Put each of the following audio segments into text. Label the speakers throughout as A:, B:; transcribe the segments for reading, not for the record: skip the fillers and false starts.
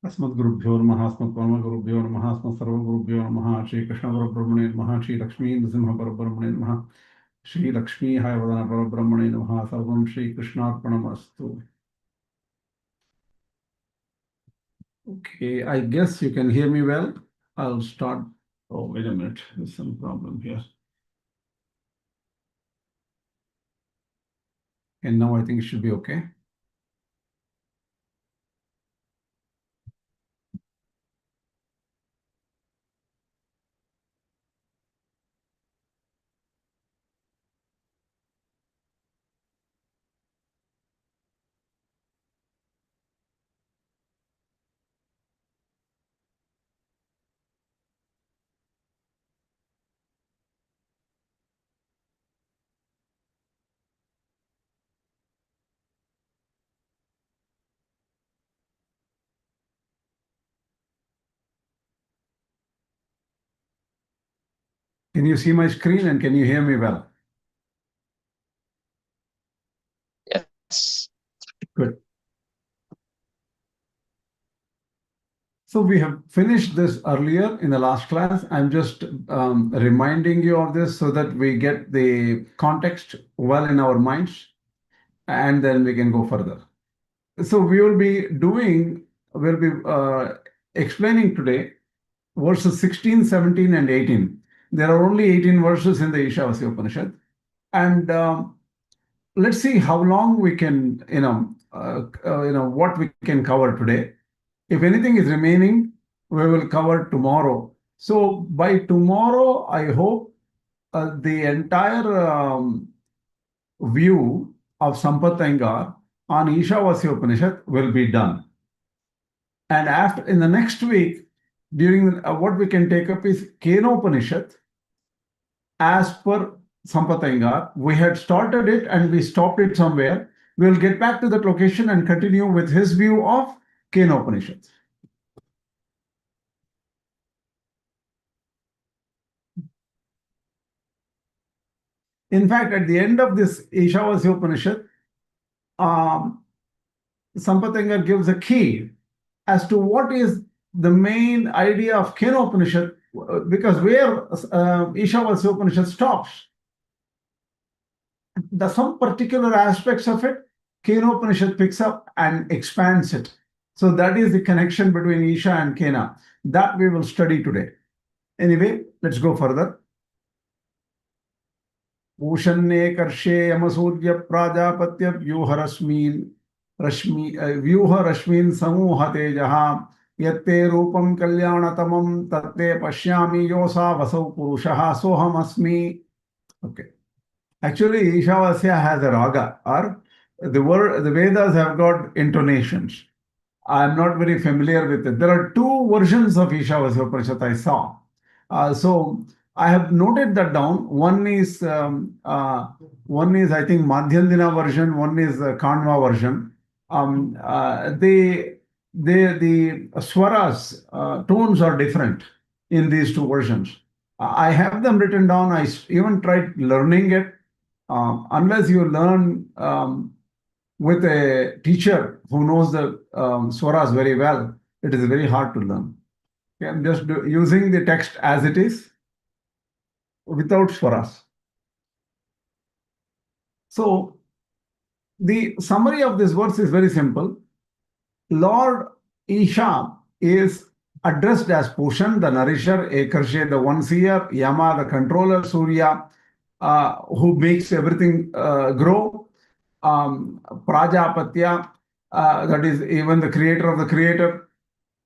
A: अस्मद्गुरुभ्यो नमः अस्मत्परमगुरुभ्यो नमः अस्मत्सर्वगुरुभ्यो नमः श्रीकृष्णपरब्रह्मणे नमः श्रीलक्ष्मीनृसिंहपरब्रह्मणे नमः श्रीलक्ष्मीहायवदनपरब्रह्मणे नमः सर्वं श्रीकृष्णार्पणमस्तु. Okay, I guess you can hear me well. I'll start. Oh, wait a minute. There's some problem here. And now I think it should be okay. Can you see my screen and can you hear me well?
B: Yes.
A: Good. So we have finished this earlier in the last class. I'm just reminding you of this so that we get the context well in our minds and then we can go further. So we'll be explaining today verses 16, 17, and 18. There are only 18 verses in the Īśāvāsya Upaniṣad. And let's see how long we can, what we can cover today. If anything is remaining, we will cover tomorrow. So by tomorrow, I hope the entire view of Sampatangar on Īśāvāsya Upaniṣad will be done. And after, in the next week, during what we can take up is Kenopanishad as per Sampatangar. We had started it and we stopped it somewhere. We'll get back to that location and continue with his view of Kenopanishad. In fact, at the end of this Īśāvāsya Upaniṣad, Sampatangar gives a key as to what is the main idea of Kenopanishad, because where Īśāvāsya Upaniṣad stops, some particular aspects of it, Kenopanishad picks up and expands it. So that is the connection between Isha and Kena. That we will study today. Anyway, let's go further. Pūṣan karshe yamasudya prajapatya vyuha rashmin samuhate jaha yatte rupam kalyanatamam tatte pashyami Īśāvāsya Puruṣaha soham asmi. Okay. Actually, Īśāvāsya has a raga, or the Vedas have got intonations. I'm not very familiar with it. There are two versions of Īśāvāsya Upaniṣad I saw. So I have noted that down. One is I think Madhyandina version. One is Kanva version. The swaras tones are different in these two versions. I have them written down. I even tried learning it. Unless you learn with a teacher who knows the swaras very well, it is very hard to learn. Okay, I'm just using the text as it is without swaras. So the summary of this verse is very simple. Lord Isha is addressed as Pūṣan, the nourisher, Ekarshe, the one seer, Yama, the controller, Surya, who makes everything grow, Prajapatya, that is even the creator of the creator.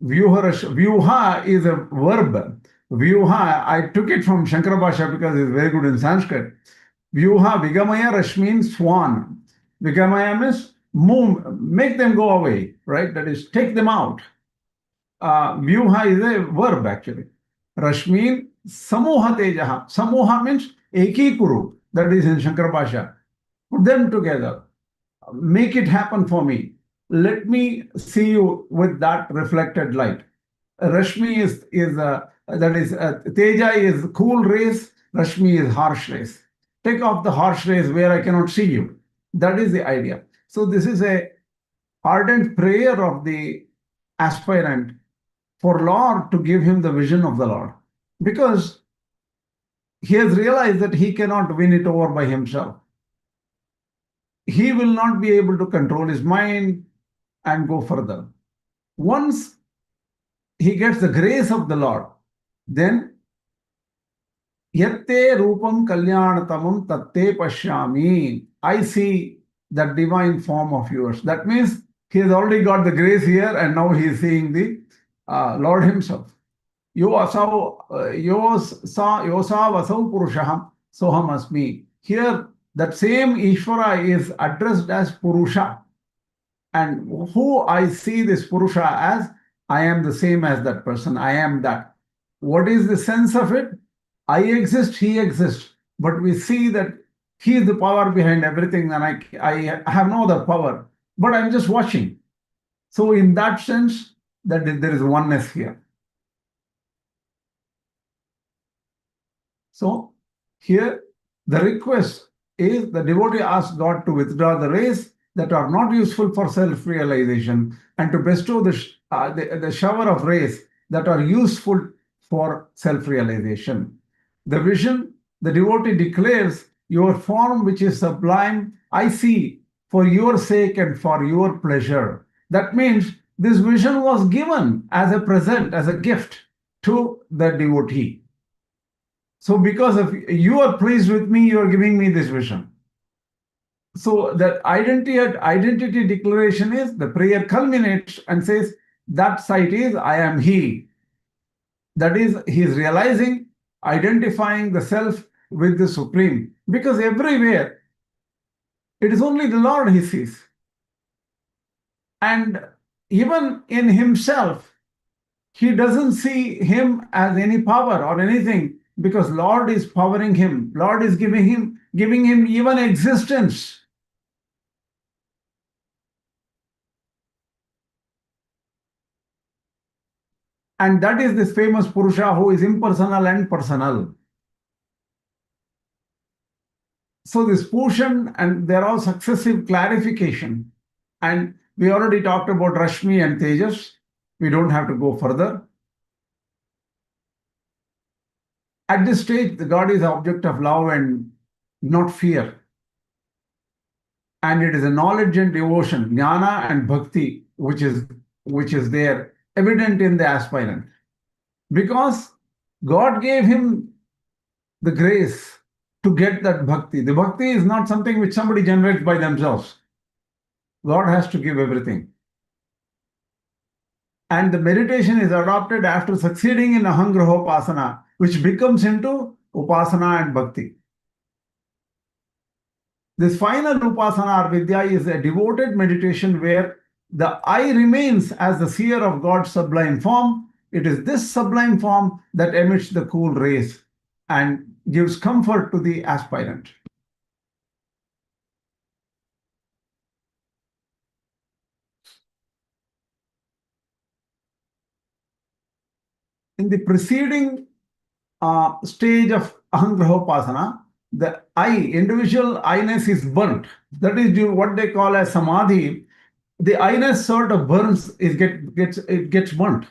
A: Vyuha is a verb. Vyuha, I took it from Shankara Bhasha because it's very good in Sanskrit. Vyuha, Vigamaya, Rashmin, Swan. Vigamaya means move, make them go away, right? That is, take them out. Vyuha is a verb actually. Rashmin, Samoha Tejaha. Samoha means Eki Kuru, that is in Shankara Bhasha. Put them together. Make it happen for me. Let me see you with that reflected light. Rashmi is Teja is cool rays, Rashmi is harsh rays. Take off the harsh rays where I cannot see you. That is the idea. So this is a ardent prayer of the aspirant for Lord to give him the vision of the Lord, because he has realized that he cannot win it over by himself. He will not be able to control his mind and go further. Once he gets the grace of the Lord, then yatte rupam kalyanatamam tatte pashyami. I see that divine form of yours. That means he has already got the grace here, and now he is seeing the Lord himself. Īśāvāsya Puruṣah soham asmi. Here, that same Ishvara is addressed as Puruṣa. And who I see this Puruṣa as, I am the same as that person. I am that. What is the sense of it? I exist, he exists. But we see that he is the power behind everything, and I have no other power. But I'm just watching. So in that sense, that there is oneness here. So here, the request is the devotee asks God to withdraw the rays that are not useful for self-realization and to bestow the shower of rays that are useful for self-realization. The vision, the devotee declares, your form which is sublime, I see for your sake and for your pleasure. That means this vision was given as a present, as a gift to the devotee. So because of you are pleased with me, you are giving me this vision. So that identity declaration is, the prayer culminates and says, that sight is, I am he. That is, he is realizing, identifying the self with the Supreme. Because everywhere, it is only the Lord he sees. And even in himself, he doesn't see him as any power or anything, because Lord is powering him. Lord is giving him even existence. And that is this famous Puruṣa who is impersonal and personal. So this Pūṣan, and there are successive clarification. And we already talked about Rashmi and Tejas. We don't have to go further. At this stage, the God is the object of love and not fear. And it is a knowledge and devotion, jnāna and bhakti, which is there, evident in the aspirant. Because God gave him the grace to get that bhakti. The bhakti is not something which somebody generates by themselves. God has to give everything. And the meditation is adopted after succeeding in Aham Graha Upāsana, which becomes into Upāsana and Bhakti. This final Upāsana or Vidya is a devoted meditation where the I remains as the seer of God's sublime form. It is this sublime form that emits the cool rays and gives comfort to the aspirant. In the preceding stage of Aham Graha Upāsana, the individual I-ness is burnt. That is what they call as samadhi. The I-ness sort of burns, it gets burnt.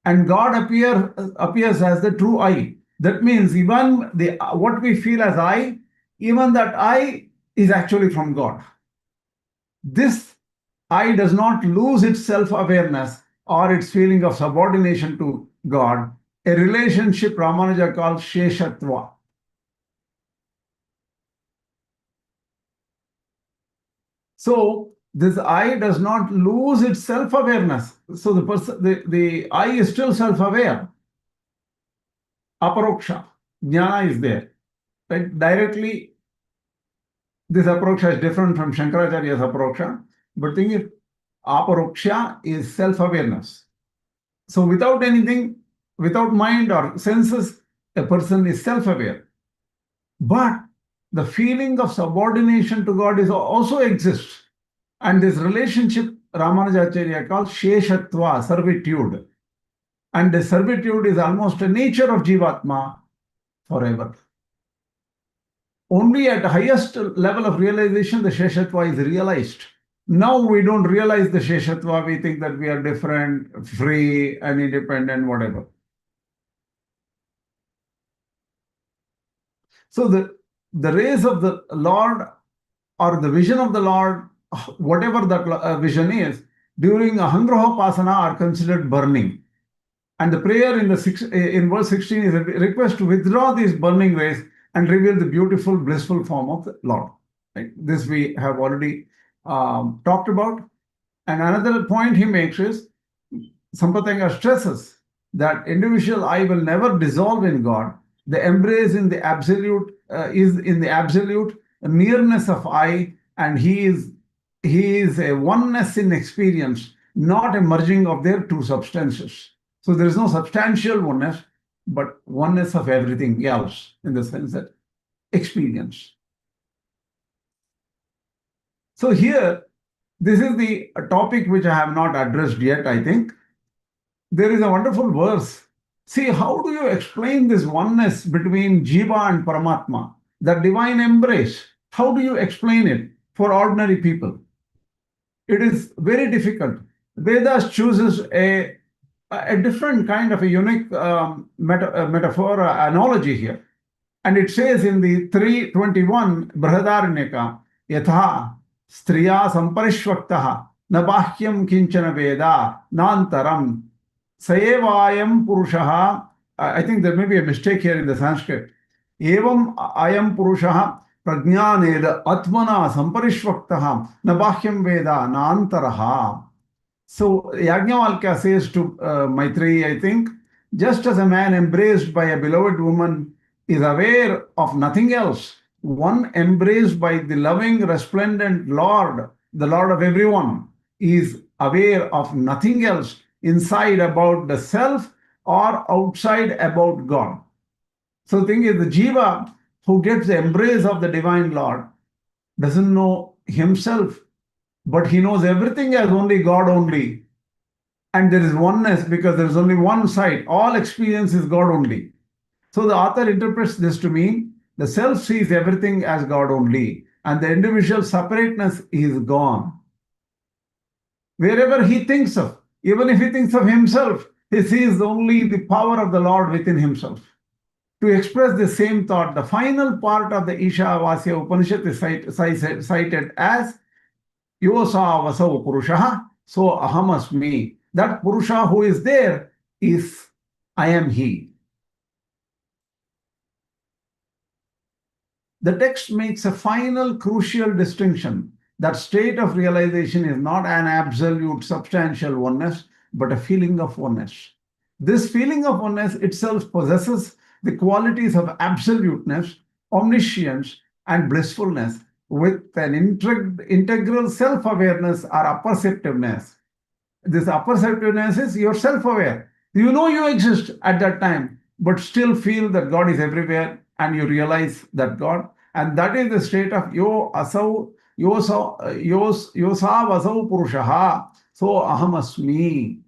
A: And God appears as the true I. That means even what we feel as I, even that I is actually from God. This I does not lose its self-awareness or its feeling of subordination to God, a relationship Ramanuja calls Śeṣatva. So this I does not lose its self-awareness. So the I is still self-aware. Aparoksha, jñāna is there. Right? Directly, this aparoksha is different from Shankaracharya's aparoksha. But thing is, aparoksha is self-awareness. So without anything, without mind or senses, a person is self-aware. But the feeling of subordination to God also exists. And this relationship Rāmānujācārya calls Śeṣatva, servitude. And the servitude is almost a nature of jīvātma forever. Only at the highest level of realization, the Śeṣatva is realized. Now we don't realize the Śeṣatva. We think that we are different, free, and independent, whatever. So the rays of the Lord or the vision of the Lord, whatever that vision is, during Aham are considered burning. And the prayer in verse 16 is a request to withdraw these burning rays and reveal the beautiful, blissful form of the Lord. Right? This we have already talked about. And another point he makes is, Sampatanga stresses that individual I will never dissolve in God. The embrace in the absolute is in the absolute nearness of I, and he is a oneness in experience, not a merging of their two substances. So there is no substantial oneness, but oneness of everything else, in the sense that experience. So here, this is the topic which I have not addressed yet, I think. There is a wonderful verse. See, how do you explain this oneness between Jiva and Paramatma, that divine embrace? How do you explain it for ordinary people? It is very difficult. Vedas chooses a different kind of a unique metaphor, analogy here. And it says in the 321 Bṛhadāraṇyaka, Yatha striya samparishvaktaha na bahyam kinchana veda nantaram sayevayam Puruṣaha. I think there may be a mistake here in the Sanskrit. Evam ayam Puruṣaha prajñāneda atmana samparishvaktaha na bahyam veda nantaraha. So Yajnavalkya says to Maitreyi, I think, just as a man embraced by a beloved woman is aware of nothing else, one embraced by the loving, resplendent Lord, the Lord of everyone, is aware of nothing else inside about the self or outside about God. So the thing is, the jiva who gets the embrace of the divine Lord doesn't know himself, but he knows everything as only God only. And there is oneness because there is only one side. All experience is God only. So the author interprets this to mean the self sees everything as God only, and the individual separateness is gone. Wherever he thinks of, even if he thinks of himself, he sees only the power of the Lord within himself. To express the same thought, the final part of the Īśāvāsya Upaniṣad is cited as Īśāvāsya Puruṣaha, so Aham asmi. That Puruṣa who is there is I am he. The text makes a final crucial distinction that state of realization is not an absolute substantial oneness, but a feeling of oneness. This feeling of oneness itself possesses the qualities of absoluteness, omniscience, and blissfulness with an integral self-awareness or apperceptiveness. This apperceptiveness is you're self-aware. You know you exist at that time, but still feel that God is everywhere, and you realize that God, and that is the state of Īśāvāsya Puruṣaha, so Aham asmi.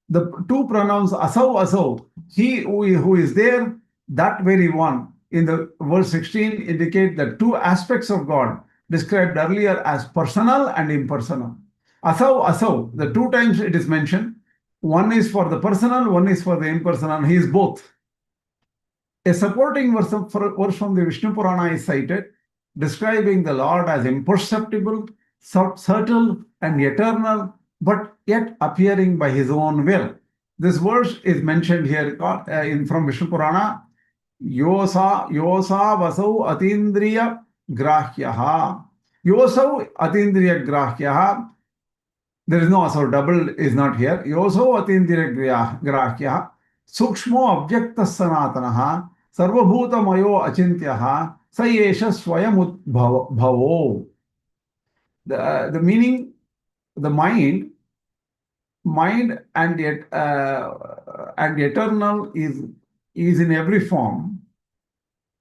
A: The two pronouns asau, he who is there, that very one, in the verse 16 indicate the two aspects of God described earlier as personal and impersonal. Asau, the two times it is mentioned, one is for the personal, one is for the impersonal. He is both. A supporting verse from the Vishnu Purana is cited, describing the Lord as imperceptible, subtle, and eternal, but yet appearing by his own will. This verse is mentioned here from Vishnu Purana. Īśāvāsya atindriya grahyaha. Īśāvāsya atindriya grahyaha. There is no asau, double is not here. Īśāvāsya atindriya grahyaha. Sukshmo abhyakta sanatanaha. Sarvabhuta mayo achintyaha. Sayesha swayam bhavo. The meaning, the mind and yet and eternal is in every form.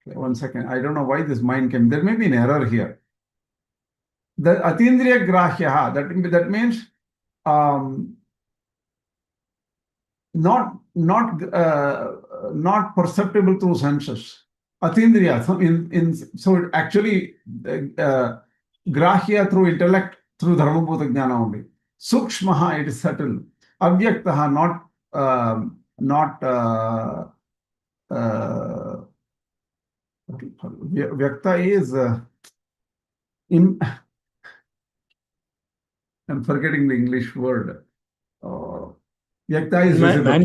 A: One second, I don't know why this mind came. There may be an error here. The atindriya grahyaha, that means not perceptible through senses Atindriya. So it actually grahya through intellect, through dharmabhuta jnana only. Sukshmaha, it is subtle. Avyaktaha, not Vyakta is I'm forgetting the English word. Vyakta is visible.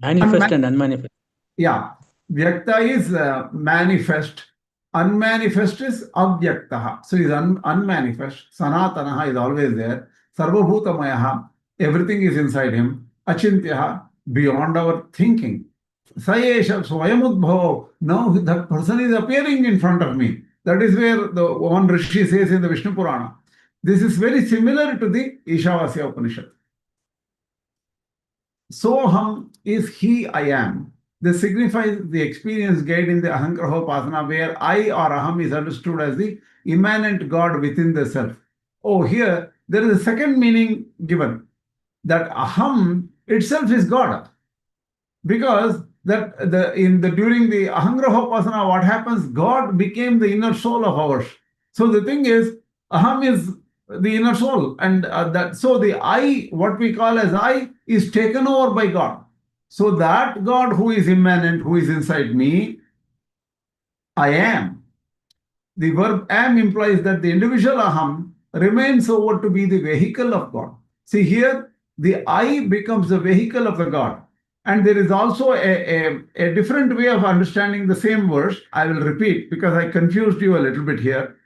C: Manifest and unmanifest.
A: Yeah. Vyakta is manifest. Unmanifest is avyaktaha. So is unmanifest. Sanatanaha is always there. Sarvabhutamayaha. Everything is inside him. Achintyaha, beyond our thinking. Sayesha Swayamudbhava. Now that person is appearing in front of me. That is where the one Rishi says in the Vishnu Purana. This is very similar to the Īśāvāsya Upaniṣad. Soham is he, I am. This signifies the experience gained in the Ahangraha Upāsana, where I or Aham is understood as the immanent God within the self. Oh, here there is a second meaning given, that Aham itself is God. Because that during the Ahangraha Upāsana, what happens? God became the inner soul of ours. So the thing is, Aham is the inner soul, and so the I, what we call as I, is taken over by God. So that God who is immanent, who is inside me, I am. The verb am implies that the individual Aham remains over to be the vehicle of God. See here, the I becomes the vehicle of the God. And there is also a different way of understanding the same verse. I will repeat because I confused you a little bit here.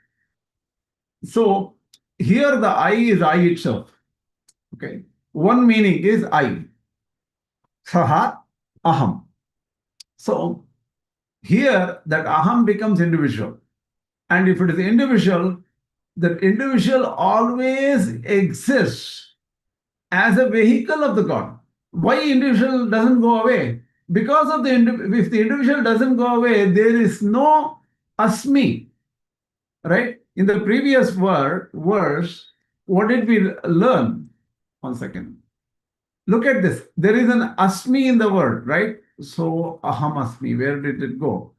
A: So here the I is I itself. Okay. One meaning is I. Saha, Aham. So here that Aham becomes individual. And if it is individual, that individual always exists as a vehicle of the God. Why individual doesn't go away? Because of if the individual doesn't go away, there is no asmi. Right? In the previous verse, what did we learn? 1 second. Look at this. There is an asmi in the word, right? So aham asmi. Where did it go?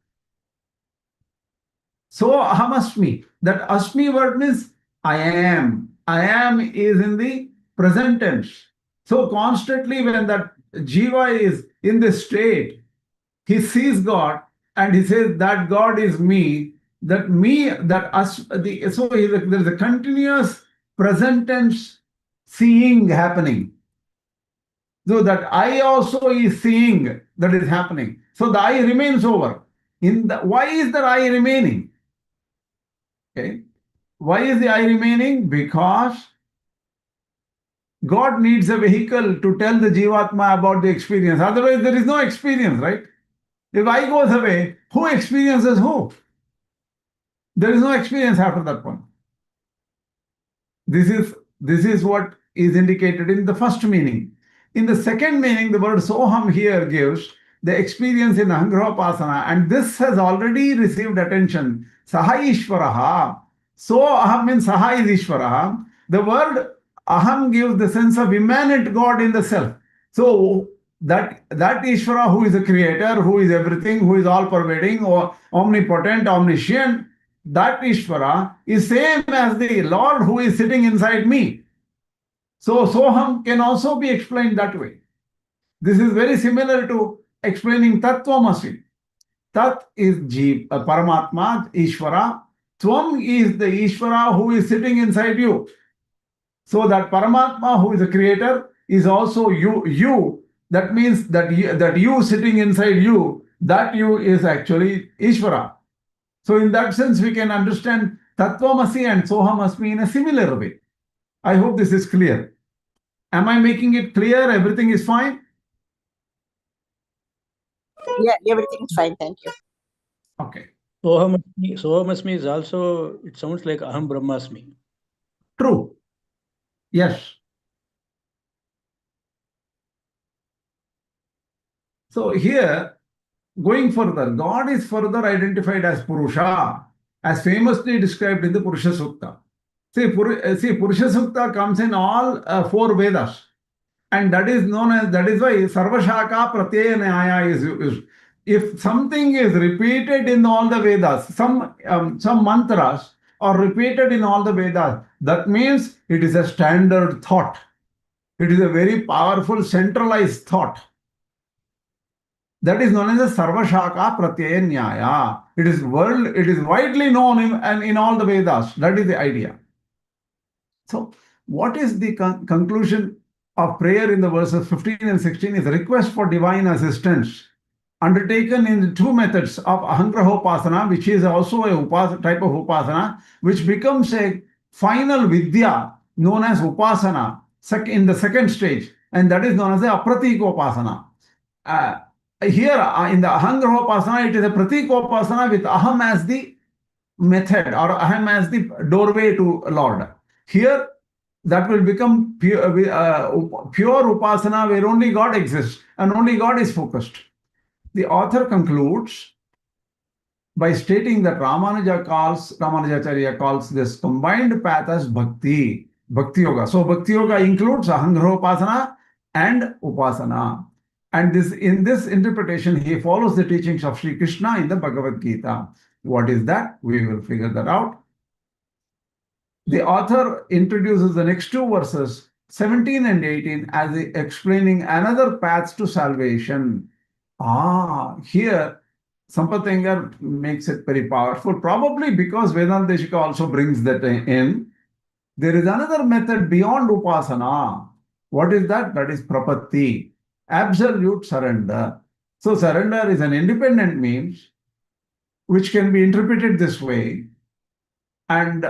A: So aham asmi. That asmi word means I am. I am is in the present tense. So constantly when that jiva is in this state, he sees God and he says that God is me. That me, that us, so there is a continuous present tense seeing happening. So that I also is seeing that is happening. So the I remains over. Why is the I remaining? Okay. Why is the I remaining? Because God needs a vehicle to tell the jīvātma about the experience. Otherwise, there is no experience, right? If I goes away, who experiences who? There is no experience after that point. This is what is indicated in the first meaning. In the second meaning, the word soham here gives the experience in Ahangraha Upāsana, and this has already received attention. Saha Ishvaraha. So Aham means Saha is Ishvaraha. The word Aham gives the sense of immanent God in the self. So that Ishvara who is the creator, who is everything, who is all pervading or omnipotent, omniscient, that Ishvara is same as the Lord who is sitting inside me. So Soham can also be explained that way. This is very similar to explaining Tattvamasi. Tat is Paramatma, Ishvara. Tvam is the Ishvara who is sitting inside you. So that Paramatma who is the creator is also you. That means that you sitting inside you, that you is actually Ishvara. So in that sense, we can understand Tattvamasi and Soham Asmi in a similar way. I hope this is clear. Am I making it clear? Everything is fine?
D: Yeah, everything is fine. Thank you.
A: Okay.
C: Soham Asmi is also, it sounds like Aham Brahmasmi.
A: True. Yes. So here, going further, God is further identified as Puruṣa, as famously described in the Puruṣa Sukta. See, Puruṣa Sukta comes in all 4 Vedas. And that is why Sarvashaka Pratyaya Nyaya is used. if something is repeated in all the Vedas, some mantras are repeated in all the Vedas, that means it is a standard thought. It is a very powerful centralized thought. That is known as a Sarvashaka Pratyaya Nyaya. It is widely known in all the Vedas. That is the idea. So, what is the conclusion of prayer in the verses 15 and 16 is a request for divine assistance undertaken in the two methods of Aham, which is also a type of Upāsana, which becomes a final Vidya known as Upāsana in the second stage, and that is known as the Apratīkopāsana. Here in the Aham, it is a Pratīkopāsana with Aham as the method or Aham as the doorway to Lord. Here, that will become pure Upāsana where only God exists and only God is focused. The author concludes by stating that Rāmānujācārya calls this combined path as bhakti-yoga. So bhakti-yoga includes Aham and Upāsana. And in this interpretation, he follows the teachings of Sri Krishna in the Bhagavad Gita. What is that? We will figure that out. The author introduces the next two verses, 17 and 18, as explaining another path to salvation. Here, Sampath Iyengar makes it very powerful, probably because Vedanta Deshika also brings that in. There is another method beyond Upāsana. What is that? That is Prapatti, absolute surrender. So surrender is an independent means which can be interpreted this way. And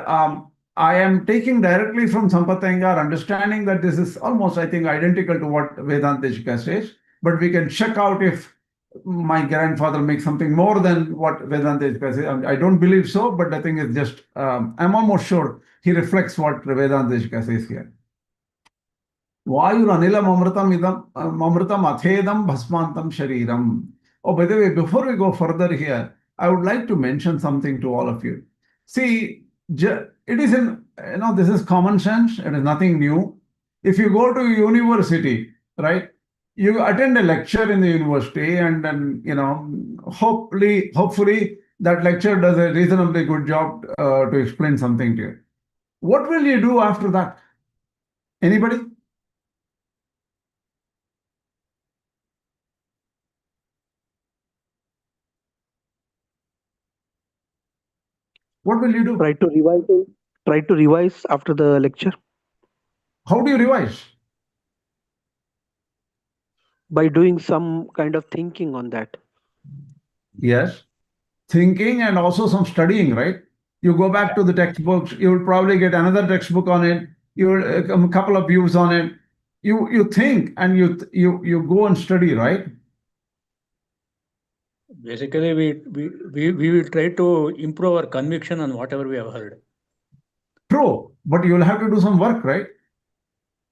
A: I am taking directly from Sampath Iyengar, understanding that this is almost, I think, identical to what Vedanta Deshika says, but we can check out if my grandfather makes something more than what Vedanta Deshika says. I don't believe so, but I think it's just, I'm almost sure he reflects what Vedanta Deshika says here. Vayur anilam amritam athedam bhasmantam shariram. Oh, by the way, before we go further here, I would like to mention something to all of you. See, it is this is common sense. It is nothing new. If you go to a university, right, you attend a lecture in the university, and then, hopefully that lecture does a reasonably good job to explain something to you. What will you do after that? Anybody? What will you do?
E: Try to revise after the lecture.
A: How do you revise?
E: By doing some kind of thinking on that.
A: Yes. Thinking and also some studying, right? You go back to the textbooks, you will probably get another textbook on it, you will a couple of views on it. You think and you go and study, right?
C: Basically, we will try to improve our conviction on whatever we have heard.
A: True, but you will have to do some work, right?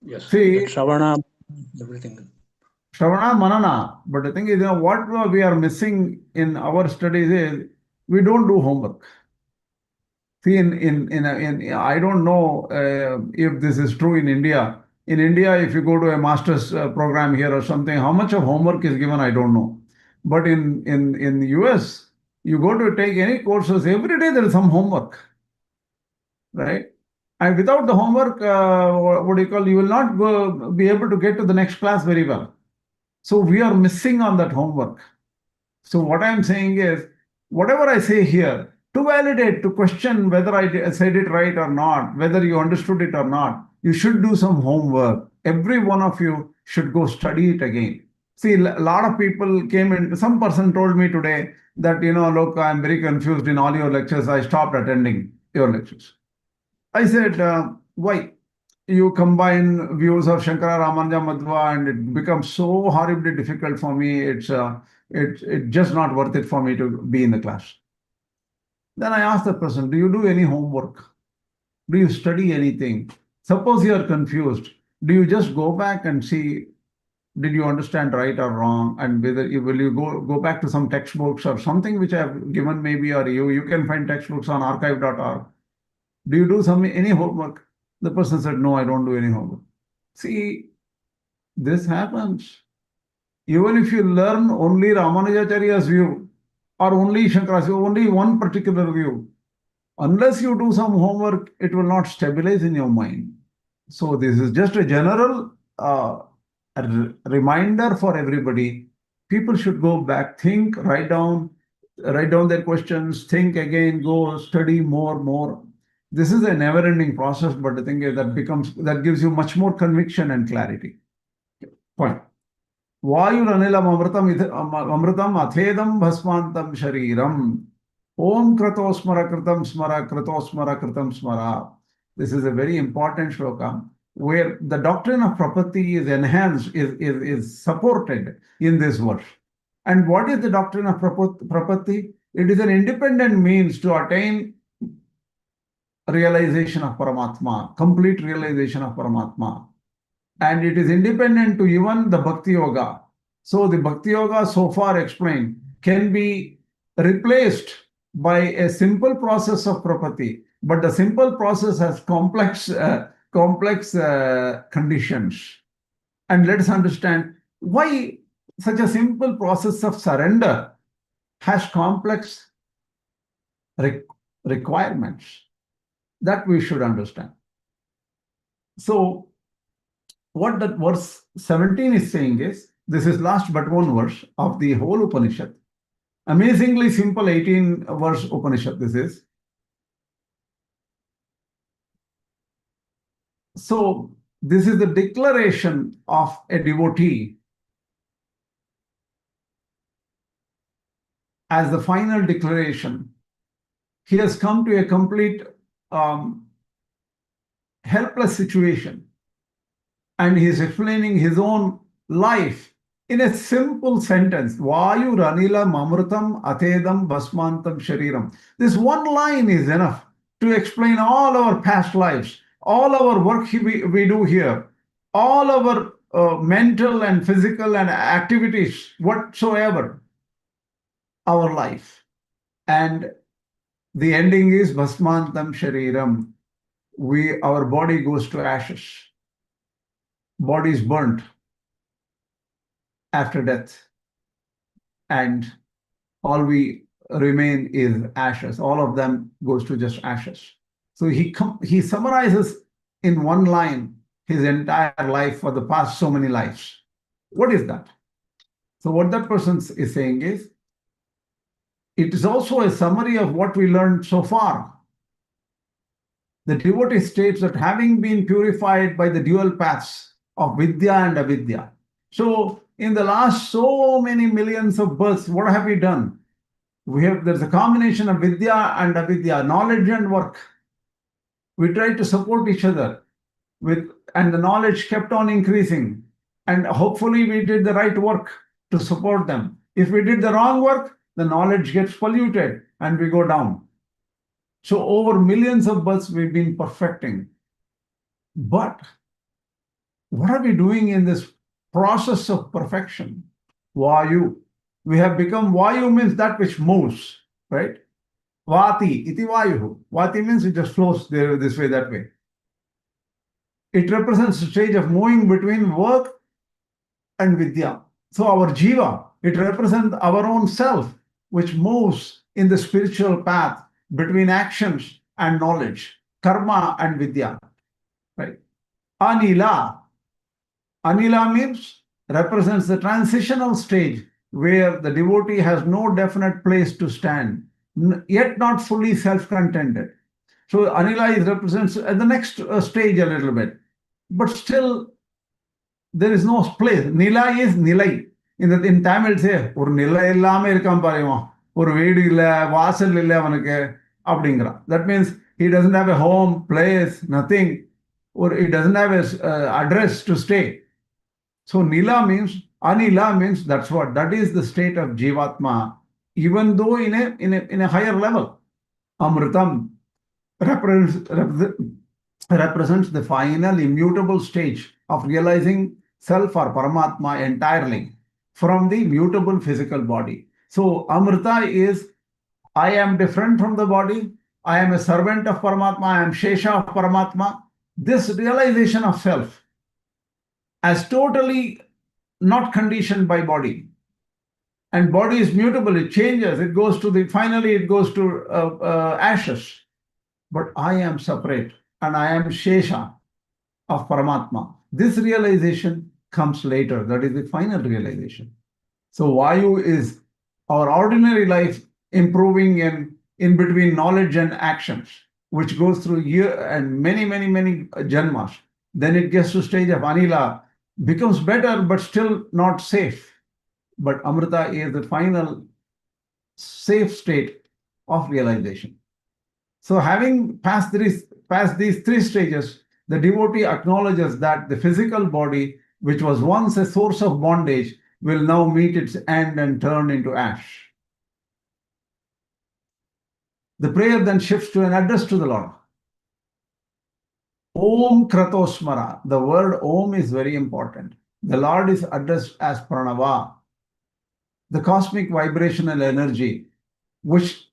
C: Yes.
A: See,
C: Shravana, everything.
A: Shravana, Manana. But the thing is, what we are missing in our studies is we don't do homework. See, I don't know if this is true in India. In India, if you go to a master's program here or something, how much of homework is given, I don't know. But in the US, you go to take any courses, every day there is some homework, right? And without the homework, you will not be able to get to the next class very well. So we are missing on that homework. So what I'm saying is, whatever I say here, to validate, to question whether I said it right or not, whether you understood it or not, you should do some homework. Every one of you should go study it again. See, a lot of people came in, some person told me today that, look, I'm very confused in all your lectures. I stopped attending your lectures. I said, why? You combine views of Shankara, Ramanuja, Madhva, and it becomes so horribly difficult for me. It's just not worth it for me to be in the class. Then I asked the person, do you do any homework? Do you study anything? Suppose you are confused. Do you just go back and see, did you understand right or wrong? And whether will you go back to some textbooks or something which I have given maybe, or you can find textbooks on archive.org. Do you do any homework? The person said, no, I don't do any homework. See, this happens. Even if you learn only Rāmānujācārya's view or only Shankara's view, only one particular view, unless you do some homework, it will not stabilize in your mind. So this is just a general reminder for everybody. People should go back, think, write down their questions, think again, go study more. This is a never-ending process, but I think that gives you much more conviction and clarity. Point. Vayuranilam amritam athedam bhasmantam shariram. Om kratosmara kritam smara kratosmara kritam smara. This is a very important shloka where the doctrine of Prapatti is enhanced, is supported in this verse. And what is the doctrine of Prapatti? It is an independent means to attain realization of Paramatma, complete realization of Paramatma. And it is independent to even the bhakti-yoga. So the bhakti-yoga so far explained can be replaced by a simple process of Prapatti. But the simple process has complex conditions. And let us understand why such a simple process of surrender has complex requirements that we should understand. So what that verse 17 is saying is, this is last but one verse of the whole Upanishad. Amazingly simple 18 verse Upanishad this is. So this is the declaration of a devotee as the final declaration. He has come to a complete helpless situation. And he is explaining his own life in a simple sentence. Vayu ranila mamrutam atedam bhasmantam shariram. This one line is enough to explain all our past lives, all our work we do here, all our mental and physical and activities, whatsoever, our life. And the ending is bhasmantam shariram. Our body goes to ashes. Body is burnt after death, and all we remain is ashes. All of them goes to just ashes. So he summarizes in one line his entire life for the past so many lives. What is that? So what that person is saying is, it is also a summary of what we learned so far. The devotee states that having been purified by the dual paths of Vidya and Avidya. So in the last so many millions of births, what have we done? There's a combination of Vidya and Avidya, knowledge and work. We tried to support each other and the knowledge kept on increasing. And hopefully we did the right work to support them. If we did the wrong work, the knowledge gets polluted and we go down. So over millions of births we've been perfecting. But what are we doing in this process of perfection? Vayu. We have become, Vayu means that which moves, right? Vati, iti Vayuhu. Vati means it just flows there, this way, that way. It represents the stage of moving between work and Vidya. So our Jiva, it represents our own self, which moves in the spiritual path between actions and knowledge, karma and Vidya, right? Anila. Anila means represents the transitional stage where the devotee has no definite place to stand, yet not fully self-contented. So Anila represents the next stage a little bit, but still there is no place. Nila is Nilai. In Tamil say, or Nila illama irukam parima, or vedu illa, vasal illa avanukku abdingra. That means he doesn't have a home, place, nothing, or he doesn't have an address to stay. So Nila means, Anila means that is the state of jīvātma, even though in a higher level. Amritam represents the final immutable stage of realizing self or Paramatma entirely from the mutable physical body. So Amrita is, I am different from the body, I am a servant of Paramatma, I am Shesha of Paramatma. This realization of self as totally not conditioned by body. And body is mutable, it changes, it goes to finally it goes to ashes. But I am separate and I am Shesha of Paramatma. This realization comes later. That is the final realization. So Vayu is our ordinary life improving in between knowledge and actions, which goes through year and many janmas. Then it gets to stage of Anila, becomes better but still not safe. But Amrita is the final safe state of realization. So having passed these three stages, the devotee acknowledges that the physical body, which was once a source of bondage, will now meet its end and turn into ash. The prayer then shifts to an address to the Lord. Om Kratosmara. The word Om is very important. The Lord is addressed as Pranava, the cosmic vibrational energy, which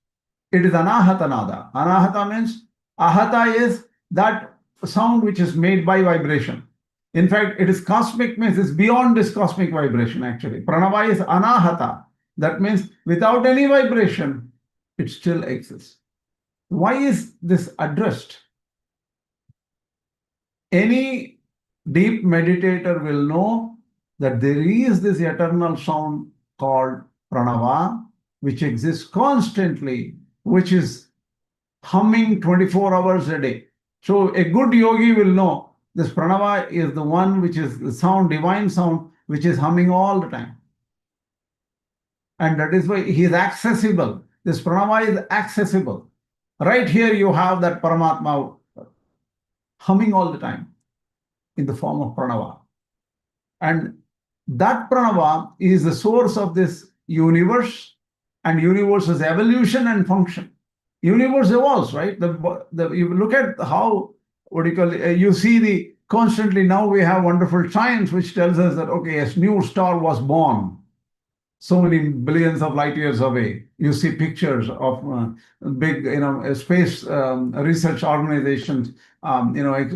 A: it is Anahata Nada. Anahata means, Ahata is that sound which is made by vibration. In fact, it is cosmic, means it's beyond this cosmic vibration actually. Pranava is Anahata. That means without any vibration, it still exists. Why is this addressed? Any deep meditator will know that there is this eternal sound called Pranava, which exists constantly, which is humming 24 hours a day. So a good yogi will know this Pranava is the one which is the sound, divine sound, which is humming all the time. And that is why he is accessible. This Pranava is accessible. Right here you have that Paramatma humming all the time in the form of Pranava. And that Pranava is the source of this universe and universe's evolution and function. Universe evolves, right? You look at how, you see constantly now we have wonderful science which tells us that, okay, a new star was born so many billions of light years away. You see pictures of big, space research organizations,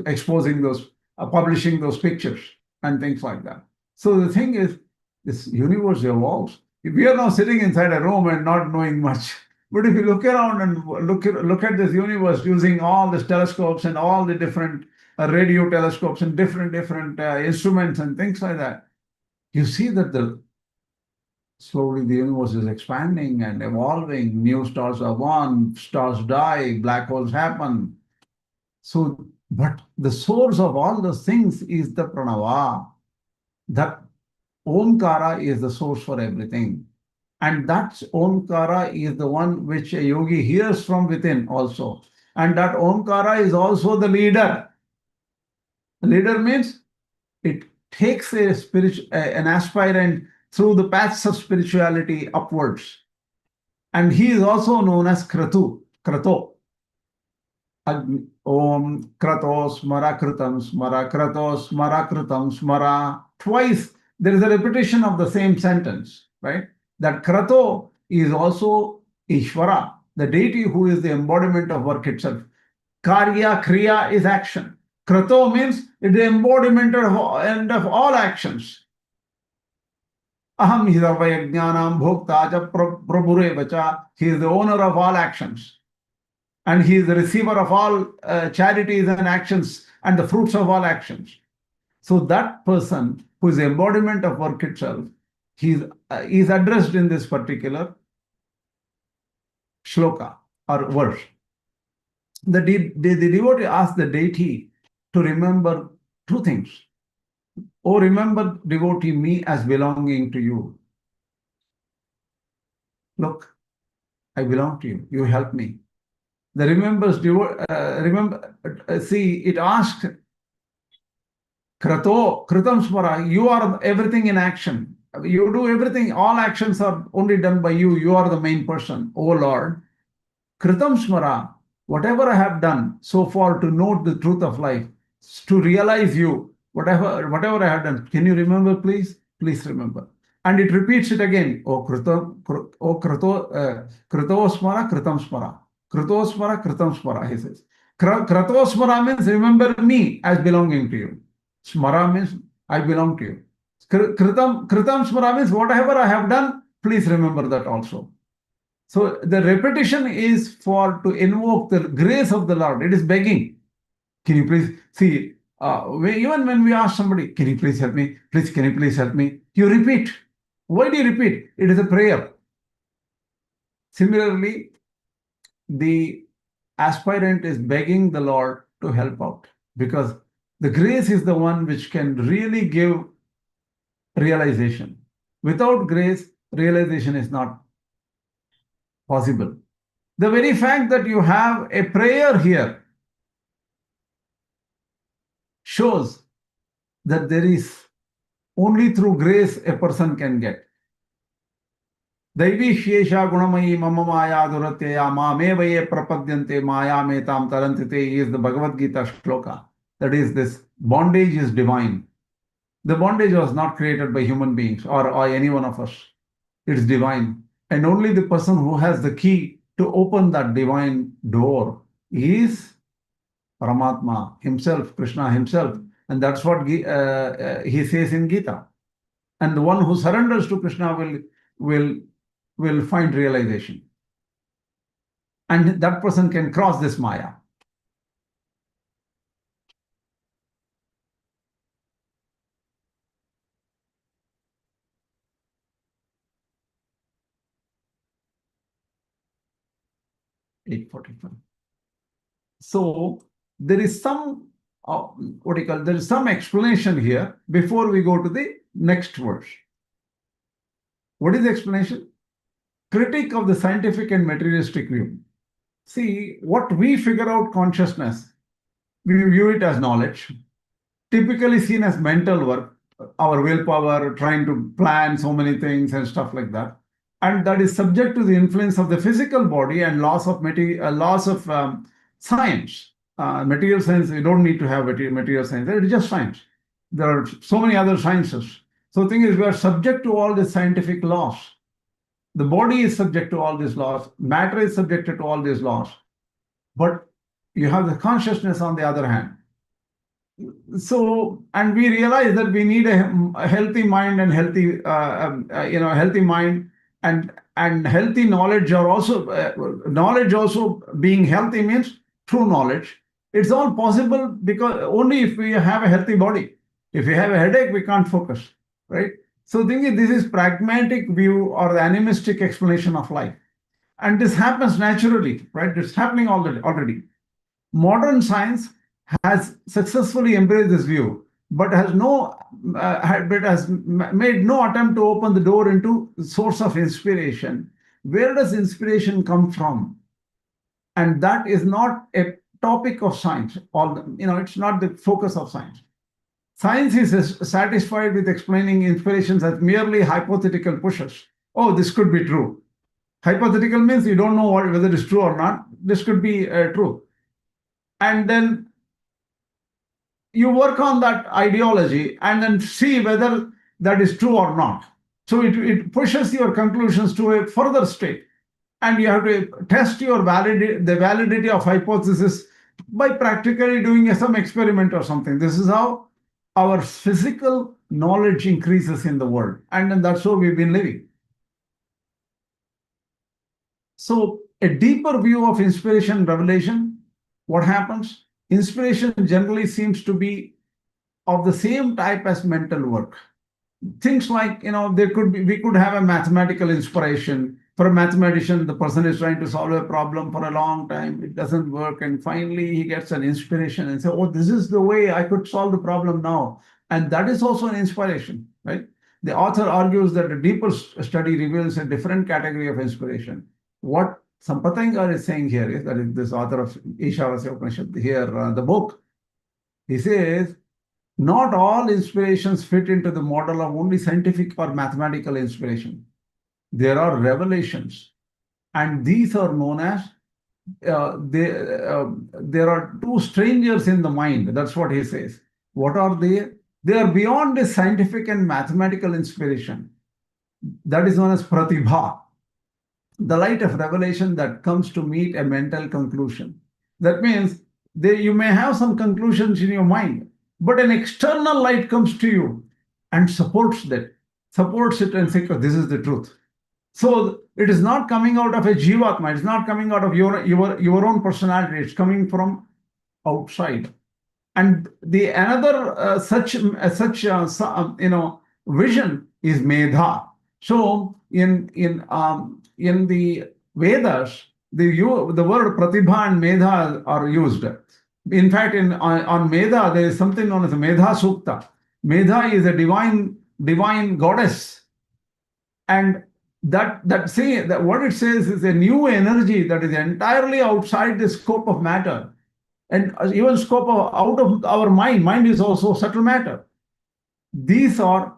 A: exposing those, publishing those pictures and things like that. So the thing is, this universe evolves. We are now sitting inside a room and not knowing much. But if you look around and look at this universe using all these telescopes and all the different radio telescopes and different instruments and things like that, you see that slowly the universe is expanding and evolving. New stars are born, stars die, black holes happen. So, but the source of all those things is the Pranava. That Omkara is the source for everything. And that Omkara is the one which a yogi hears from within also. And that Omkara is also the leader. The leader means it takes an aspirant through the paths of spirituality upwards. And he is also known as Krato. Om Krato Smara Kritam Smara Krato Smara Kritam Smara. Twice there is a repetition of the same sentence, right? That Krato is also Ishvara, the deity who is the embodiment of work itself. Karya, Kriya is action. Krato means it is the embodiment of all actions. Aham sarva jñānam bhokta ca prabhure vacha. He is the owner of all actions. And he is the receiver of all charities and actions and the fruits of all actions. So that person who is the embodiment of work itself, he is addressed in this particular shloka or verse. The devotee asks the deity to remember two things. Oh, remember, devotee, me as belonging to you. Look, I belong to you. You help me. The see, it asked, Krato, Kritam Smara, you are everything in action. You do everything. All actions are only done by you. You are the main person. Oh Lord, Kritam Smara, whatever I have done so far to know the truth of life, to realize you, whatever I have done, can you remember, please? Please remember. And it repeats it again. Oh Krato Smara, Kritam Smara. Krato Smara, Kritam Smara, he says. Krato Smara means remember me as belonging to you. Smara means I belong to you. Kritam smara means whatever I have done, please remember that also. So the repetition is to invoke the grace of the Lord. It is begging. Can you please see? Even when we ask somebody, can you please help me? Please, can you please help me? You repeat. Why do you repeat? It is a prayer. Similarly, the aspirant is begging the Lord to help out, because the grace is the one which can really give realization. Without grace, realization is not possible. The very fact that you have a prayer here shows that there is only through grace a person can get. Daivi Shesha Gunamayi Mama Maya Duratya Mamevaye Prapadyante Maya Metam Tarantite is the Bhagavad Gita shloka. That is, this bondage is divine. The bondage was not created by human beings or any one of us. It's divine. And only the person who has the key to open that divine door is Paramatma himself, Krishna himself. And that's what he says in Gita. And the one who surrenders to Krishna will find realization. And that person can cross this Maya. So there is some there is some explanation here before we go to the next verse. What is the explanation? Critique of the scientific and materialistic view. See, what we figure out consciousness, we view it as knowledge, typically seen as mental work, our willpower, trying to plan so many things and stuff like that. And that is subject to the influence of the physical body and loss of science. Material science, you don't need to have material science. It is just science. There are so many other sciences. So the thing is, we are subject to all the scientific laws. The body is subject to all these laws. Matter is subjected to all these laws. But you have the consciousness on the other hand. So, and we realize that we need a healthy mind and healthy mind and healthy knowledge are also knowledge also being healthy means true knowledge. It's all possible because only if we have a healthy body. If we have a headache, we can't focus, right? So the thing is, this is pragmatic view or the animistic explanation of life. And this happens naturally, right? It's happening already. Modern science has successfully embraced this view, but has made no attempt to open the door into the source of inspiration. Where does inspiration come from? And that is not a topic of science. It's not the focus of science. Science is satisfied with explaining inspirations as merely hypothetical pushes. Oh, this could be true. Hypothetical means you don't know whether it's true or not. This could be true. And then you work on that ideology and then see whether that is true or not. So it pushes your conclusions to a further state. And you have to test the validity of hypothesis by practically doing some experiment or something. This is how our physical knowledge increases in the world. And then that's how we've been living. So a deeper view of inspiration and revelation, what happens? Inspiration generally seems to be of the same type as mental work. Things like, we could have a mathematical inspiration. For a mathematician, the person is trying to solve a problem for a long time. It doesn't work. And finally, he gets an inspiration and says, oh, this is the way I could solve the problem now. And that is also an inspiration, right? The author argues that a deeper study reveals a different category of inspiration. What Sampatangar is saying here is that this author of Īśāvāsya Upaniṣad here, the book, he says, not all inspirations fit into the model of only scientific or mathematical inspiration. There are revelations, and these are known as there are two strangers in the mind. That's what he says. What are they? They are beyond the scientific and mathematical inspiration. That is known as Pratibhā, the light of revelation that comes to meet a mental conclusion. That means you may have some conclusions in your mind, but an external light comes to you and supports it and says, this is the truth. So it is not coming out of a jīvātma. It's not coming out of your own personality. It's coming from outside. And the another such vision is Medhā. So in the Vedas, the word Pratibhā and Medhā are used. In fact, on Medhā there is something known as a Medhā Sukta. Medhā is a divine goddess, and that what it says is a new energy that is entirely outside the scope of matter, and even scope out of our mind. Mind is also subtle matter. These two,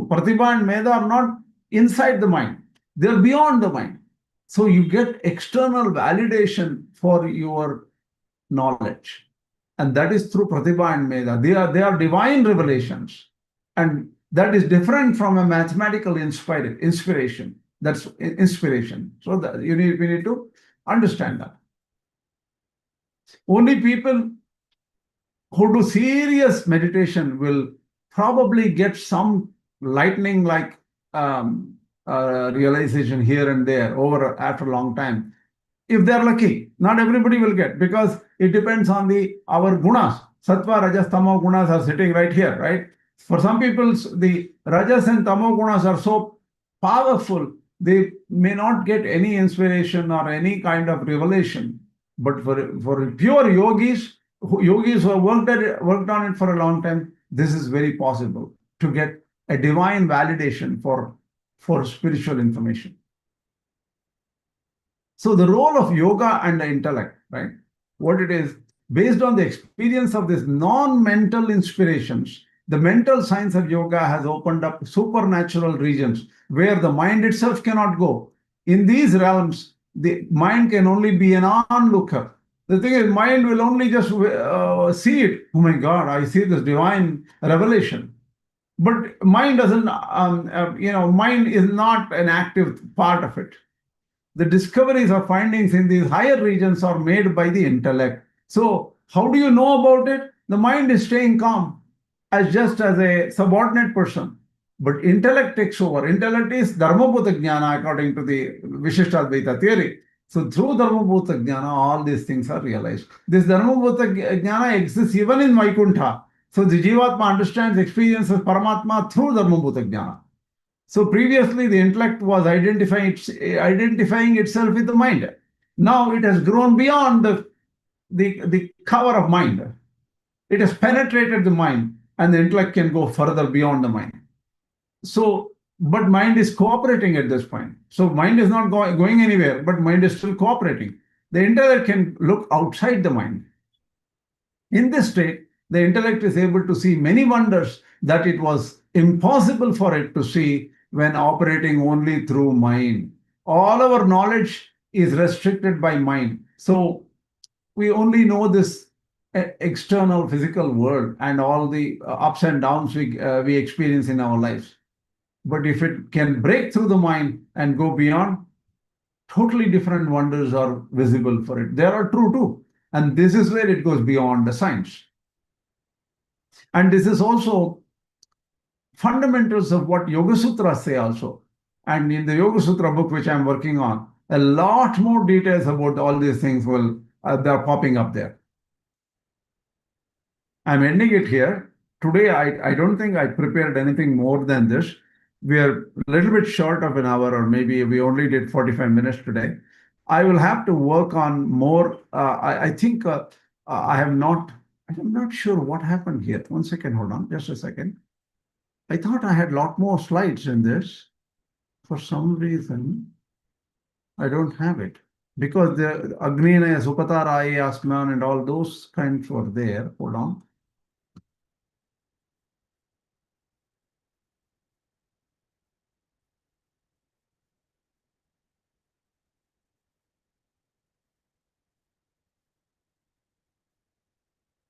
A: Pratibhā and Medhā, are not inside the mind. They're beyond the mind. So you get external validation for your knowledge. And that is through Pratibhā and Medhā. They are divine revelations. And that is different from a mathematical inspiration. That's inspiration. So that we need to understand that. Only people who do serious meditation will probably get some lightning like realization here and there after a long time. If they're lucky, not everybody will get, because it depends on our gunas. Sattva, Rajas, Tamo gunas are sitting right here, right? For some people, the Rajas and Tamo gunas are so powerful, they may not get any inspiration or any kind of revelation. But for pure yogis who have worked on it for a long time, this is very possible to get a divine validation for spiritual information. So the role of yoga and the intellect, right? What it is, based on the experience of these non-mental inspirations, the mental science of yoga has opened up supernatural regions where the mind itself cannot go. In these realms, the mind can only be an onlooker. The thing is, mind will only just see it. Oh my God, I see this divine revelation. But mind doesn't, mind is not an active part of it. The discoveries or findings in these higher regions are made by the intellect. So how do you know about it? The mind is staying calm just as a subordinate person. But intellect takes over. Intellect is dharmabhuta jñāna according to the Vishishtadvaita theory. So through dharmabhuta jñāna, all these things are realized. This dharmabhuta jñāna exists even in Vaikuntha. So the jīvātma understands, experiences Paramatma through dharmabhuta jñāna. So previously the intellect was identifying itself with the mind. Now it has grown beyond the cover of mind. It has penetrated the mind, and the intellect can go further beyond the mind. So, but mind is cooperating at this point. So mind is not going anywhere, but mind is still cooperating. The intellect can look outside the mind. In this state, the intellect is able to see many wonders that it was impossible for it to see when operating only through mind. All our knowledge is restricted by mind. So we only know this external physical world and all the ups and downs we experience in our lives. But if it can break through the mind and go beyond, totally different wonders are visible for it. They are true too. And this is where it goes beyond the science. And this is also fundamentals of what Yoga Sutras say also. And in the Yoga Sutra book, which I'm working on, a lot more details about all these things they're popping up there. I'm ending it here. Today, I don't think I prepared anything more than this. We are a little bit short of an hour, or maybe we only did 45 minutes today. I will have to work on more. I think I'm not sure what happened here. 1 second, hold on, just a second. I thought I had a lot more slides in this. For some reason, I don't have it. Because the Agninaya, Supataraya, Asman, and all those kinds were there. Hold on.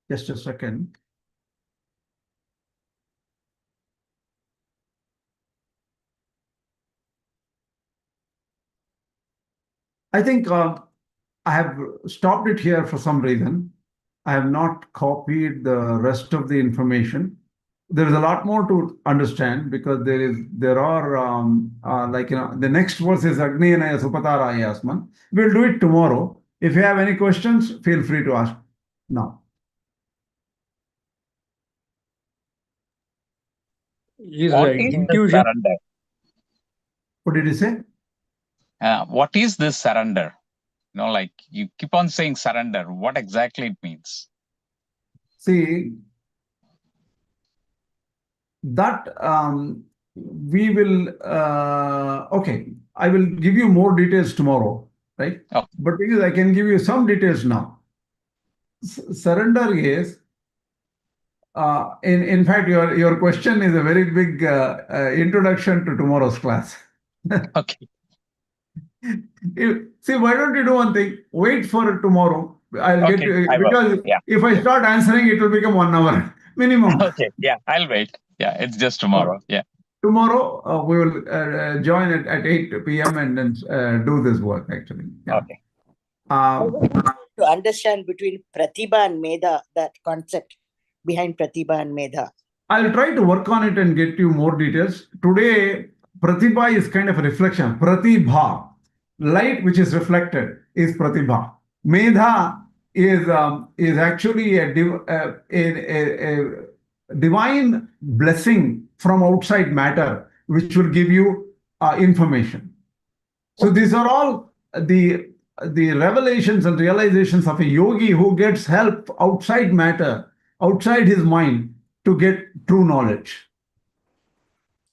A: Just a second. I think I have stopped it here for some reason. I have not copied the rest of the information. There is a lot more to understand because there are the next verse is Agniyanaya Supataraya Asman. We'll do it tomorrow. If you have any questions, feel free to ask now.
C: Is
B: What is this
C: intuition?
B: surrender?
A: What did you say?
B: What is this surrender? Like you keep on saying surrender. What exactly it means?
A: See, that we will, okay, I will give you more details tomorrow, right?
B: Oh.
A: But because I can give you some details now. Surrender is, in fact, your question is a very big introduction to tomorrow's class.
B: Okay.
A: See, why don't you do one thing? Wait for tomorrow. I'll
B: Okay,
A: get to,
B: I will.
A: because
B: Yeah.
A: if I start answering, it will become 1 hour minimum.
B: Okay. Yeah, I'll wait. Yeah, it's just tomorrow. Yeah.
A: Tomorrow we will join at 8 p.m. and then do this work actually. Yeah.
B: Okay.
D: To understand between Pratibhā and Medhā, that concept behind Pratibhā and Medhā.
A: I'll try to work on it and get you more details. Today, Pratibhā is kind of a reflection. Pratibhā, light which is reflected, is Pratibhā. Medhā is actually a divine blessing from outside matter, which will give you information. So these are all the revelations and realizations of a yogi who gets help outside matter, outside his mind, to get true knowledge.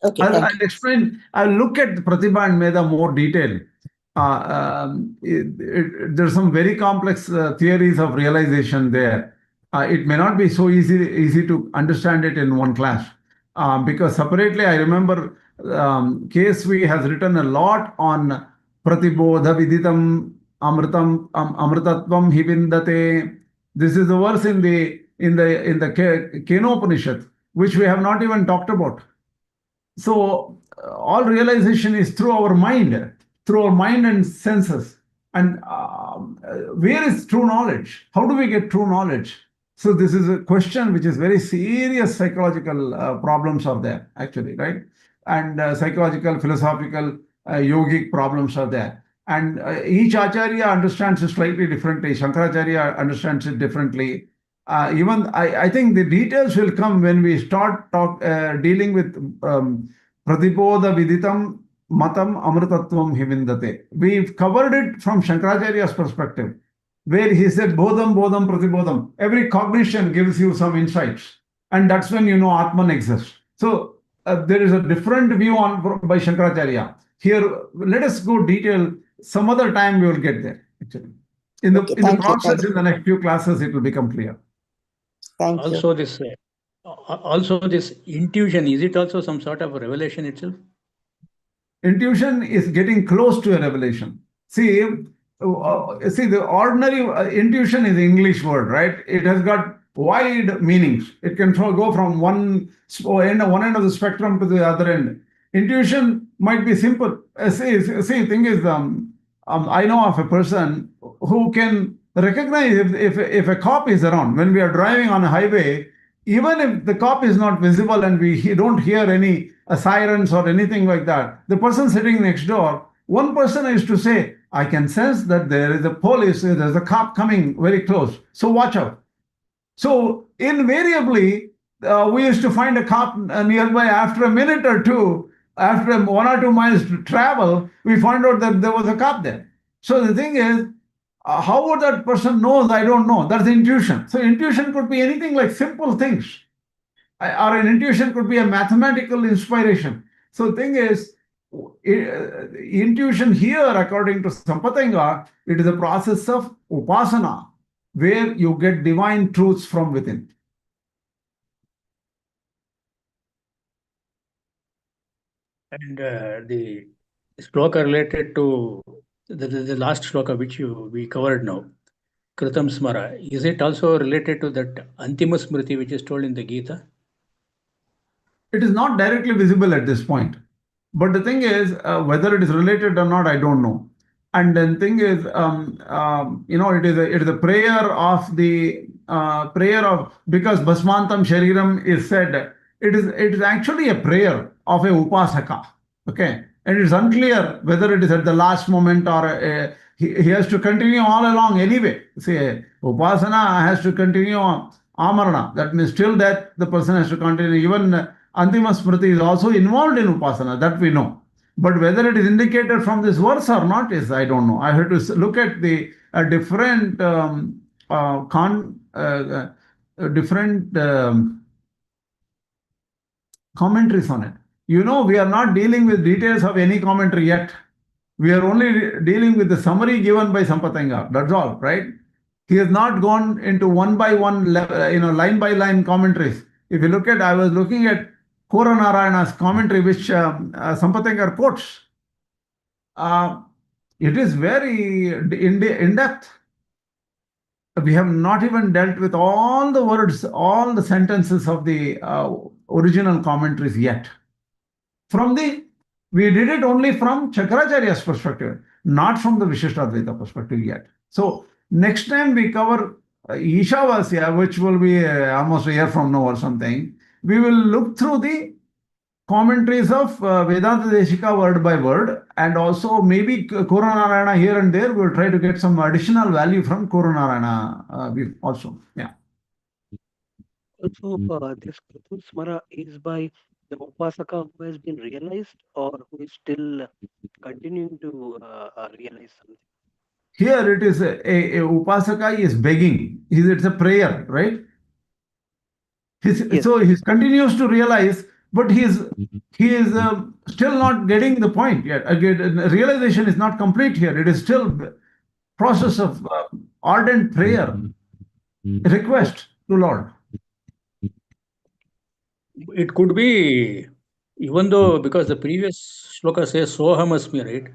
D: Okay,
A: I'll
D: thank you.
A: explain. I'll look at Pratibhā and Medhā more detail. There's some very complex theories of realization there. It may not be so easy to understand it in one class because separately, I remember KSV has written a lot on Pratibodha Viditam Amritatvam Hivindate. This is the verse in the Kenopanishad, which we have not even talked about. So all realization is through our mind and senses. And where is true knowledge? How do we get true knowledge? So this is a question which is very serious. Psychological problems are there actually, right? And psychological, philosophical, yogic problems are there. And each acharya understands it slightly differently. Shankaracharya understands it differently. Even I think the details will come when we start dealing with Pratibodha Viditam Matam Amritatvam Hivindate. We've covered it from Shankaracharya's perspective, where he said Bodham, Bodham, Pratibodham. Every cognition gives you some insights. And that's when you know Atman exists. So there is a different view by Shankaracharya. Here, let us go detail. Some other time we will get there, actually. In the process, in the next few classes, it will become clear.
D: Thank you.
C: Also this intuition, is it also some sort of revelation itself?
A: Intuition is getting close to a revelation. See, the ordinary intuition is an English word, right? It has got wide meanings. It can go from one end of the spectrum to the other end. Intuition might be simple. Thing is, I know of a person who can recognize if a cop is around. When we are driving on a highway, even if the cop is not visible and we don't hear any sirens or anything like that, the person sitting next door, one person is to say, I can sense that there is a police, there's a cop coming very close, so watch out. So invariably, we used to find a cop nearby. After a minute or two, after 1 or 2 miles to travel, we found out that there was a cop there. So the thing is, how would that person knows? I don't know. That's intuition. So intuition could be anything like simple things. Or an intuition could be a mathematical inspiration. So the thing is, intuition here, according to Sampatanga, it is a process of Upāsana, where you get divine truths from within.
C: And the shloka related to the last shloka which we covered now, Kritam Smara, is it also related to that Antima Smriti which is told in the Gita?
A: It is not directly visible at this point. But the thing is, whether it is related or not, I don't know. And then thing is, it is a prayer of because Bhasmantam Shariram is said it is actually a prayer of a upasaka. Okay, and it's unclear whether it is at the last moment or he has to continue all along anyway. See, upasana has to continue on amarana. That means till death, the person has to continue. Even antima smriti is also involved in upasana, that we know. But whether it is indicated from this verse or not is, I don't know. I have to look at the different different commentaries on it. You know, we are not dealing with details of any commentary yet. We are only dealing with the summary given by Sampatanga. That's all, right? He has not gone into one by one, line by line commentaries. If you look at, I was looking at Kora Narayana's commentary, which Sampatanga quotes. It is very in depth. We have not even dealt with all the words, all the sentences of the original commentaries yet. We did it only from Chakracharya's perspective, not from the Vishishtadvaita perspective yet. So next time we cover Īśāvāsya, which will be almost a year from now or something, we will look through the commentaries of Vedanta Deshika word by word, and also maybe Kora Narayana here and there. We'll try to get some additional value from Kora Narayana also. Yeah.
E: Also, this Kratum Smara is by the Upasaka who has been realized or who is still continuing to realize something.
A: Here it is a Upasaka is begging. It's a prayer, right?
E: Yes.
A: So he continues to realize, but he is still not getting the point yet. Again, realization is not complete here. It is still process of ardent prayer, request to Lord.
C: It could be, even though, because the previous shloka says Soham asmi, right?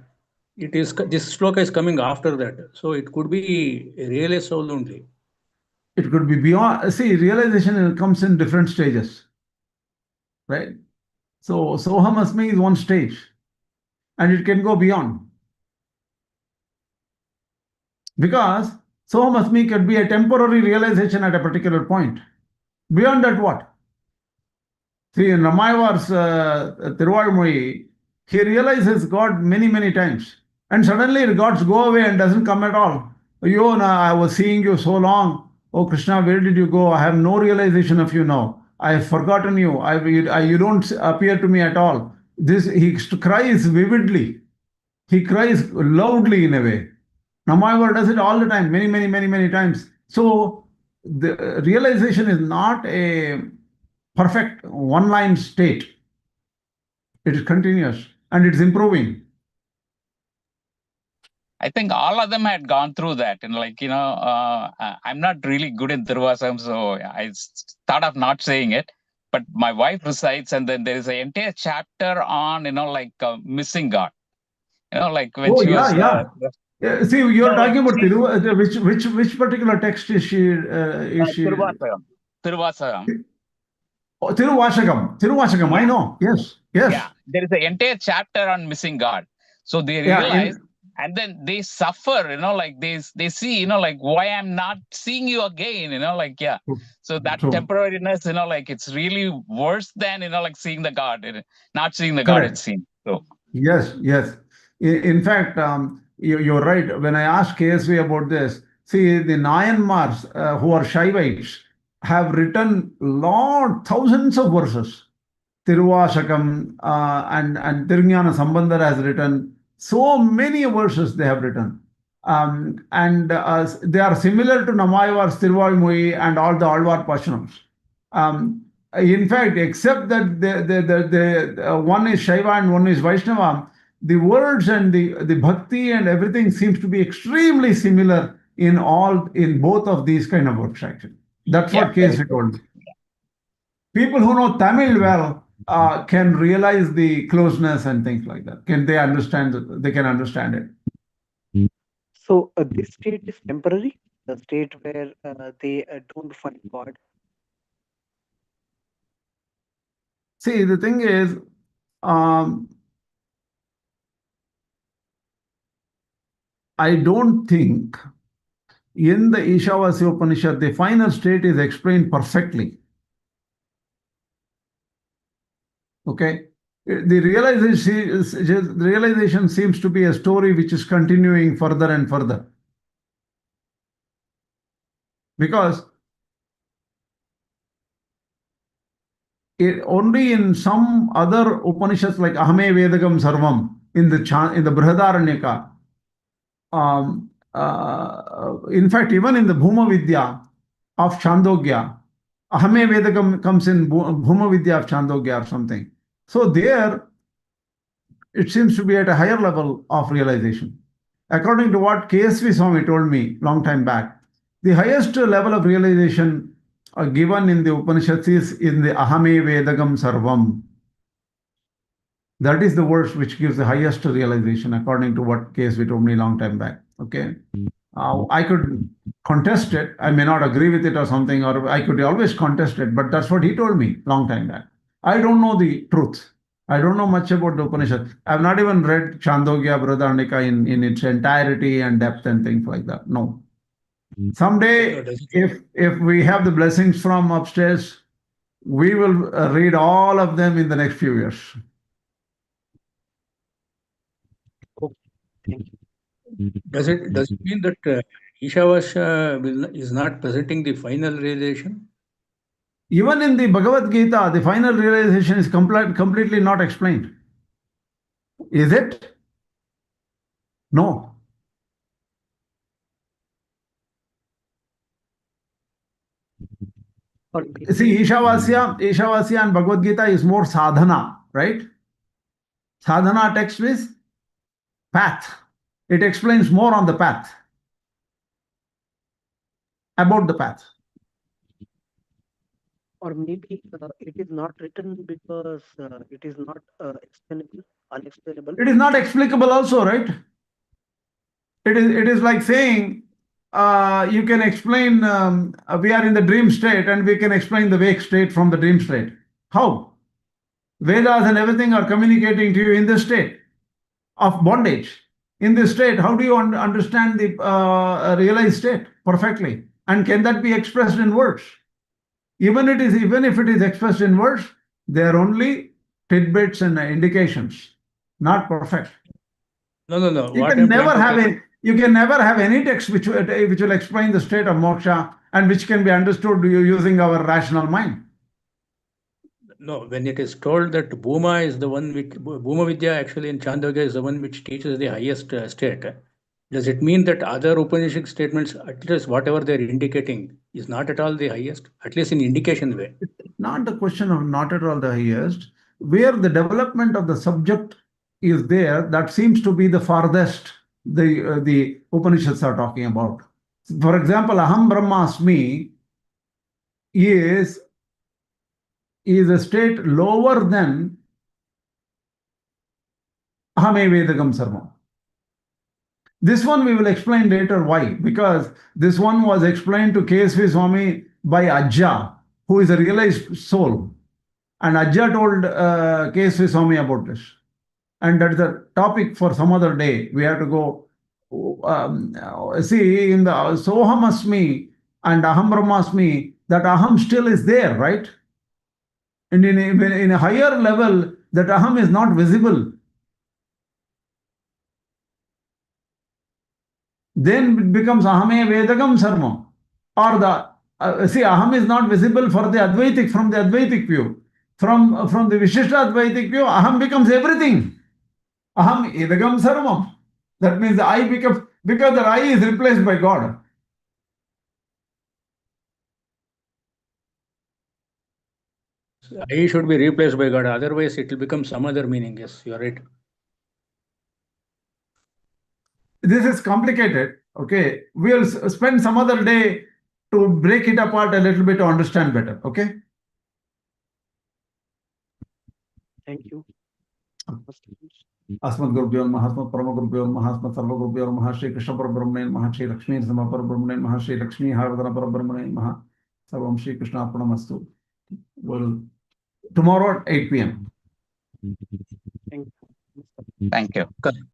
C: This shloka is coming after that. So it could be a realized soul only.
A: It could be beyond. See, realization comes in different stages, right? So Soham asmi is one stage, and it can go beyond. Because Soham asmi can be a temporary realization at a particular point. Beyond that, what? See, in Ramayavar's Tiruvāzhmozhi, he realizes God many, many times. And suddenly the gods go away and doesn't come at all. I was seeing you so long. Oh, Krishna, where did you go? I have no realization of you now. I have forgotten you. You don't appear to me at all. He cries vividly. He cries loudly in a way. Ramayavar does it all the time, many, many, many, many times. So the realization is not a perfect one-line state. It is continuous and it's improving.
B: I think all of them had gone through that. And I'm not really good in Tiruvāsam, so I thought of not saying it. But my wife recites, and then there is an entire chapter on, missing God. When she was...
A: Yeah. See, you're talking about which particular text is she?
B: Tiruvāsagam.
A: Tiruvāsagam, I know. Yes.
B: Yeah, there is an entire chapter on missing God. So they realize, and then they suffer, they see, why I'm not seeing you again, So that temporariness, it's really worse than, seeing the God, not seeing the God, it seems. So.
A: Yes. In fact, you're right. When I asked KSV about this, see, the Nayanmars who are Shaivites have written thousands of verses. Tiruvāsakam and Tirujñāna Sambandhar has written so many verses they have written. And they are similar to Namayavar's Tiruvāzhmozhi and all the Alvar Pashanams. In fact, except that the one is Shaiva and one is Vaishnava, the words and the bhakti and everything seems to be extremely similar in both of these kind of works, actually. That's what KSV told me. People who know Tamil well can realize the closeness and things like that. They can understand it.
E: So this state is temporary, the state where they don't find God.
A: See, the thing is, I don't think in the Īśāvāsya Upaniṣad the final state is explained perfectly. Okay, the realization seems to be a story which is continuing further and further, because only in some other Upanishads like Ahame Vedagam Sarvam in the Bṛhadāraṇyaka, in fact, even in the Bhuma Vidya of Chandogya, Ahame Vedagam comes in Bhuma Vidya of Chandogya or something. So there, it seems to be at a higher level of realization. According to what KSV Swami told me long time back, the highest level of realization given in the Upanishads is in the Ahame Vedagam Sarvam. That is the verse which gives the highest realization, according to what KSV told me long time back. Okay, I could contest it. I may not agree with it or something, or I could always contest it, but that's what he told me long time back. I don't know the truth. I don't know much about the Upanishad. I've not even read Chandogya, Bṛhadāraṇyaka in its entirety and depth and things like that. No. Someday, if we have the blessings from upstairs, we will read all of them in the next few years.
E: Thank you.
C: Does it mean that Īśāvāsya is not presenting the final realization?
A: Even in the Bhagavad Gita, the final realization is completely not explained. Is it? No. See, Īśāvāsya and Bhagavad Gita is more sadhana, right? Sadhana text is path. It explains more on the path, about the path.
E: Or maybe it is not written because it is not unexplainable.
A: It is not explicable also, right? It is like saying, you can explain, we are in the dream state and we can explain the wake state from the dream state. How? Vedas and everything are communicating to you in this state of bondage. In this state, how do you understand the realized state perfectly? And can that be expressed in words? Even if it is expressed in words, they are only tidbits and indications, not perfect.
C: No.
A: You can never have any text which will explain the state of moksha and which can be understood using our rational mind.
C: No, when it is told that Bhuma is the one which Bhuma Vidya actually in Chandogya is the one which teaches the highest state. Does it mean that other Upanishad statements, at least whatever they're indicating, is not at all the highest, at least in indication way?
A: It's not the question of not at all the highest. Where the development of the subject is there, that seems to be the farthest the Upanishads are talking about. For example, Aham Brahmasmi is a state lower than Ahame Vedagam Sarvam. This one we will explain later why. Because this one was explained to KSV Swami by Ajja, who is a realized soul. And Ajja told KSV Swami about this. And that's the topic for some other day. We have to go see in the Soham Asmi and Aham Brahmasmi, that Aham still is there, right? And in a higher level, that Aham is not visible. Then it becomes Ahame Vedagam Sarma. Or Aham is not visible for the Advaitic, from the Advaitic view. From the Vishishta Advaitic view, Aham becomes everything. Aham Vedagam Sarvam. That means the I becomes, because the I is replaced by God.
C: I should be replaced by God, otherwise it will become some other meaning. Yes, you are right.
A: This is complicated. Okay, we'll spend some other day to break it apart a little bit to understand better. Okay.
E: Thank you.
A: Asmat Gurubhyo Namaha, Asmat Parama Gurubhyo Namaha, Asmat Sarva Gurubhyo Namaha, Shri Krishna Parabrahmane Namaha, Shri Lakshmi Sama Parabrahmane Namaha, Shri Lakshmi Haradana Parabrahmane Namaha, Sarvam Shri Krishna Arpanamastu. Well, tomorrow at 8 p.m.
E: Thank you.
B: Thank you.